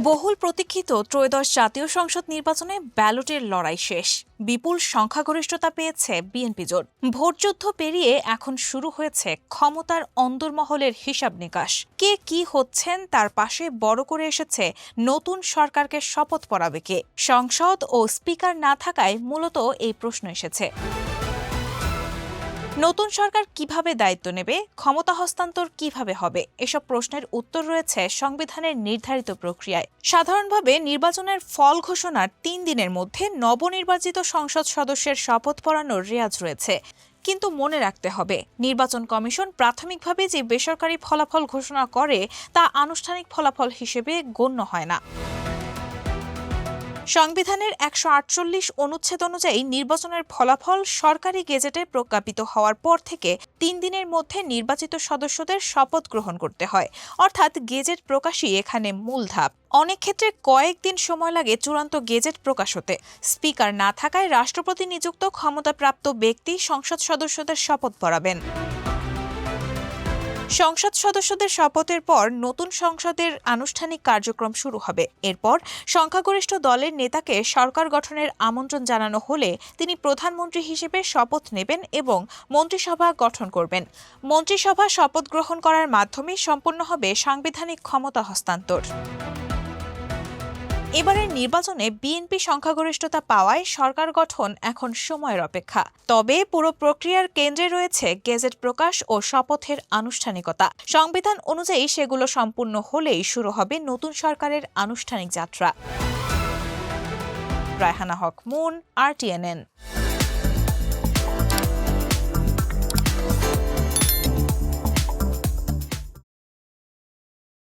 বহুল প্রতীক্ষিত ত্রয়োদশ জাতীয় সংসদ নির্বাচনে ব্যালটের লড়াই শেষ। বিপুল সংখ্যাগরিষ্ঠতা পেয়েছে বিএনপি জোট। ভোটযুদ্ধ পেরিয়ে এখন শুরু হয়েছে ক্ষমতার অন্দরমহলের হিসাব নিকাশ। কে কি হচ্ছেন তার পাশে বড় করে এসেছে নতুন সরকারকে শপথ পড়াবে কে। সংসদ ও স্পিকার না থাকায় মূলত এই প্রশ্ন এসেছে। নতুন সরকার কিভাবে দায়িত্ব নেবে, ক্ষমতা হস্তান্তর কিভাবে হবে, এসব প্রশ্নের উত্তর রয়েছে সংবিধানের নির্ধারিত প্রক্রিয়ায়। সাধারণভাবে নির্বাচনের ফল ঘোষণার ৩ দিনের মধ্যে নবনির্বাচিত সংসদ সদস্যের শপথ পড়ানোর রেয়াজ রয়েছে। কিন্তু মনে রাখতে হবে, নির্বাচন কমিশন প্রাথমিকভাবে যে বেসরকারি ফলাফল ঘোষণা করে তা আনুষ্ঠানিক ফলাফল হিসেবে গণ্য হয় না। সংবিধানের ১৪৮ অনুচ্ছেদ অনুযায়ী নির্বাচনের ফলাফল সরকারি গেজেটে প্রজ্ঞাপিত হওয়ার পর থেকে ৩ দিনের মধ্যে নির্বাচিত সদস্যদের শপথ গ্রহণ করতে হয়। অর্থাৎ গেজেট প্রকাশই এখানে মূল ধাপ। অনেক ক্ষেত্রে কয়েকদিন সময় লাগে চূড়ান্ত গেজেট প্রকাশ হতে। স্পিকার না থাকায় রাষ্ট্রপতি নিযুক্ত ক্ষমতাপ্রাপ্ত ব্যক্তি সংসদ সদস্যদের শপথ পড়াবেন। সংসদ সদস্যদের শপথের পর নতুন সংসদের আনুষ্ঠানিক কার্যক্রম শুরু হবে। এরপর সংখ্যাগরিষ্ঠ দলের নেতাকে সরকার গঠনের আমন্ত্রণ জানানো হলে তিনি প্রধানমন্ত্রী হিসেবে শপথ নেবেন এবং মন্ত্রিসভা গঠন করবেন। মন্ত্রিসভা শপথ গ্রহণ করার মাধ্যমে সম্পন্ন হবে সাংবিধানিক ক্ষমতা হস্তান্তর। এবারের নির্বাচনে বিএনপি সংখ্যাগরিষ্ঠতা পাওয়ায় সরকার গঠন এখন সময়ের অপেক্ষা। তবে পুরো প্রক্রিয়ার কেন্দ্রে রয়েছে গেজেট প্রকাশ ও শপথের আনুষ্ঠানিকতা। সংবিধান অনুযায়ী সেগুলো সম্পূর্ণ হলেই শুরু হবে নতুন সরকারের আনুষ্ঠানিক যাত্রা। রায়হানা হক মুন, RTNN।